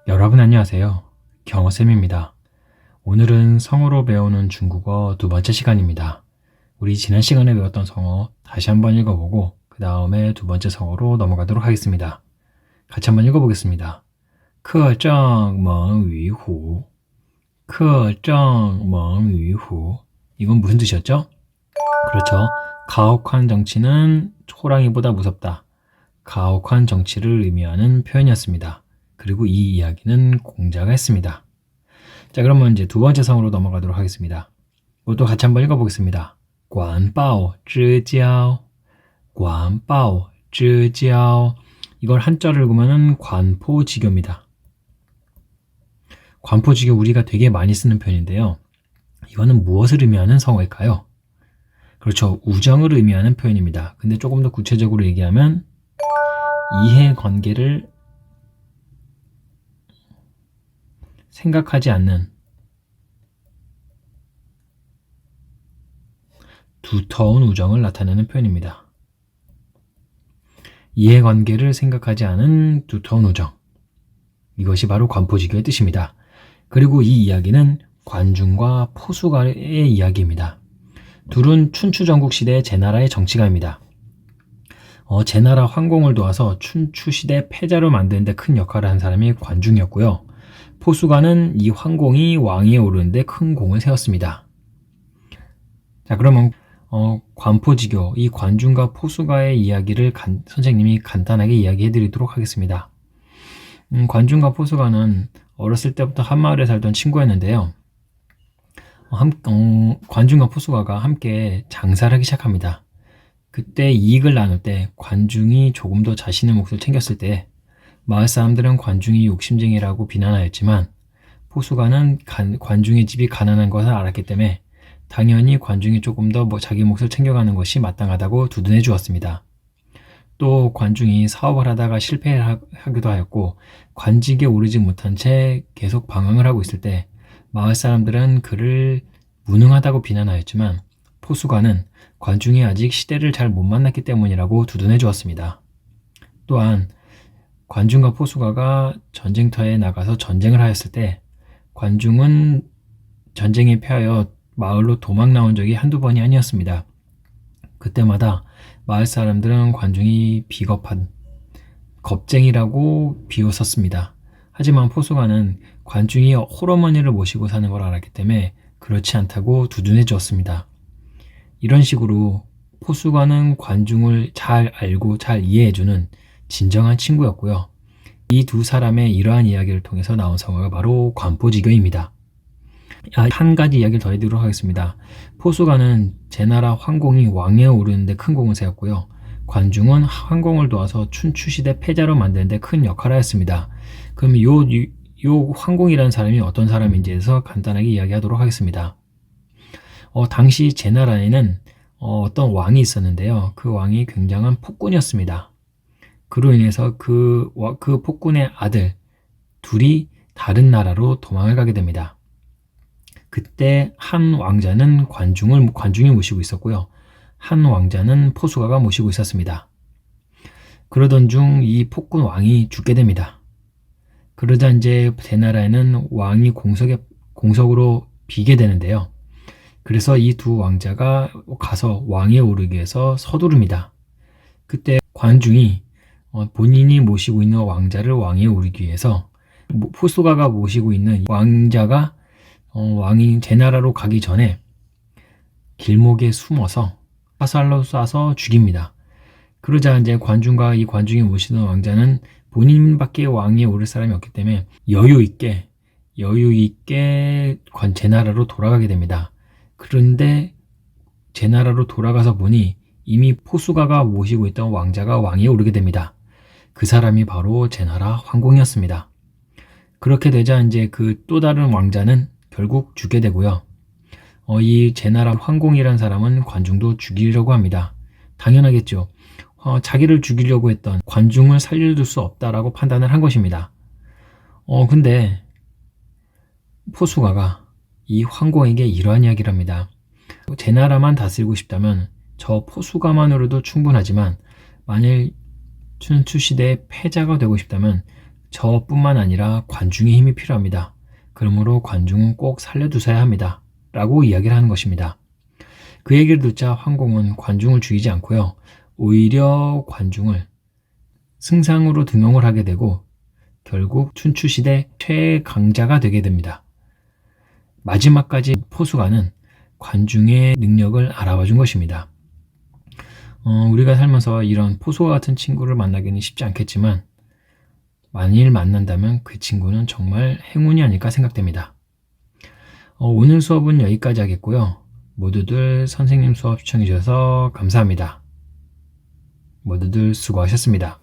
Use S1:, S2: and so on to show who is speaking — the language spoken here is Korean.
S1: 여러분 안녕하세요. 경어쌤입니다. 오늘은 성어로 배우는 중국어 두 번째 시간입니다. 우리 지난 시간에 배웠던 성어 다시 한번 읽어보고 그 다음에 두 번째 성어로 넘어가도록 하겠습니다. 같이 한번 읽어보겠습니다. 客正猛于虎 客正猛于虎 이건 무슨 뜻이었죠? 그렇죠. 가혹한 정치는 호랑이보다 무섭다. 가혹한 정치를 의미하는 표현이었습니다. 그리고 이 이야기는 공자가 했습니다. 자, 그러면 이제 두 번째 성으로 넘어가도록 하겠습니다. 이것도 같이 한번 읽어보겠습니다. 管鲍之交 管鲍之交 이걸 한자를 읽으면 관포지교입니다. 관포지교 우리가 되게 많이 쓰는 표현인데요. 이거는 무엇을 의미하는 성어일까요? 그렇죠. 우정을 의미하는 표현입니다. 근데 조금 더 구체적으로 얘기하면 이해관계를 생각하지 않는 두터운 우정을 나타내는 표현입니다. 이해관계를 생각하지 않은 두터운 우정. 이것이 바로 관포지교의 뜻입니다. 그리고 이 이야기는 관중과 포수가의 이야기입니다. 둘은 춘추전국 시대 제나라의 정치가입니다. 제나라 황공을 도와서 춘추시대 패자로 만드는 데 큰 역할을 한 사람이 관중이었고요. 포수가는 이 황공이 왕위에 오르는 데 큰 공을 세웠습니다. 자, 그러면 관포지교, 이 관중과 포수가의 이야기를 선생님이 간단하게 이야기해 드리도록 하겠습니다. 관중과 포수가는 어렸을 때부터 한마을에 살던 친구였는데요. 관중과 포수가가 함께 장사를 하기 시작합니다. 그때 이익을 나눌 때 관중이 조금 더 자신의 몫을 챙겼을 때 마을 사람들은 관중이 욕심쟁이라고 비난하였지만 포수가는 관중의 집이 가난한 것을 알았기 때문에 당연히 관중이 조금 더 자기 몫을 챙겨가는 것이 마땅하다고 두둔해 주었습니다. 또 관중이 사업을 하다가 실패하기도 하였고 관직에 오르지 못한 채 계속 방황을 하고 있을 때 마을 사람들은 그를 무능하다고 비난하였지만 포수가는 관중이 아직 시대를 잘 못 만났기 때문이라고 두둔해 주었습니다. 또한 관중과 포수가가 전쟁터에 나가서 전쟁을 하였을 때 관중은 전쟁에 패하여 마을로 도망 나온 적이 한두 번이 아니었습니다. 그때마다 마을 사람들은 관중이 비겁한 겁쟁이라고 비웃었습니다. 하지만 포수가는 관중이 홀어머니를 모시고 사는 걸 알았기 때문에 그렇지 않다고 두둔해 주었습니다. 이런 식으로 포수가는 관중을 잘 알고 잘 이해해주는 진정한 친구였고요. 이 두 사람의 이러한 이야기를 통해서 나온 성어가 바로 관포지교입니다. 한 가지 이야기를 더 해드리도록 하겠습니다. 포수가는 제나라 황공이 왕위에 오르는 데 큰 공을 세웠고요. 관중은 황공을 도와서 춘추시대 패자로 만드는 데 큰 역할을 하였습니다. 그럼 요 황공이라는 사람이 어떤 사람인지에서 간단하게 이야기하도록 하겠습니다. 당시 제나라에는 어떤 왕이 있었는데요. 그 왕이 굉장한 폭군이었습니다. 그로 인해서 그 폭군의 아들 둘이 다른 나라로 도망을 가게 됩니다. 그때 한 왕자는 관중이 모시고 있었고요. 한 왕자는 포수가가 모시고 있었습니다. 그러던 중 이 폭군 왕이 죽게 됩니다. 그러자 이제 제나라에는 왕이 공석으로 비게 되는데요. 그래서 이 두 왕자가 가서 왕위에 오르기 위해서 서두릅니다. 그때 관중이 본인이 모시고 있는 왕자를 왕위에 오르기 위해서 포수가가 모시고 있는 왕자가 왕이 제나라로 가기 전에 길목에 숨어서 화살로 쏴서 죽입니다. 그러자 이제 이 관중이 모시던 왕자는 본인밖에 왕위에 오를 사람이 없기 때문에 여유 있게 제나라로 돌아가게 됩니다. 그런데 제나라로 돌아가서 보니 이미 포수가가 모시고 있던 왕자가 왕위에 오르게 됩니다. 그 사람이 바로 제나라 황공이었습니다. 그렇게 되자 이제 그 또 다른 왕자는 결국 죽게 되고요. 이 제나라 황공이라는 사람은 관중도 죽이려고 합니다. 당연하겠죠. 자기를 죽이려고 했던 관중을 살려둘 수 없다라고 판단을 한 것입니다. 근데 포수가가 이 황공에게 이러한 이야기를 합니다. 제나라만 다스리고 싶다면 저 포수가만으로도 충분하지만 만일 춘추시대의 패자가 되고 싶다면 저뿐만 아니라 관중의 힘이 필요합니다. 그러므로 관중은 꼭 살려두셔야 합니다. 라고 이야기를 하는 것입니다. 그 얘기를 듣자 황공은 관중을 죽이지 않고요. 오히려 관중을 승상으로 등용을 하게 되고 결국 춘추시대 최강자가 되게 됩니다. 마지막까지 포수가는 관중의 능력을 알아봐 준 것입니다. 우리가 살면서 이런 포수와 같은 친구를 만나기는 쉽지 않겠지만 만일 만난다면 그 친구는 정말 행운이 아닐까 생각됩니다. 오늘 수업은 여기까지 하겠고요. 모두들 선생님 수업 시청해 주셔서 감사합니다. 모두들 수고하셨습니다.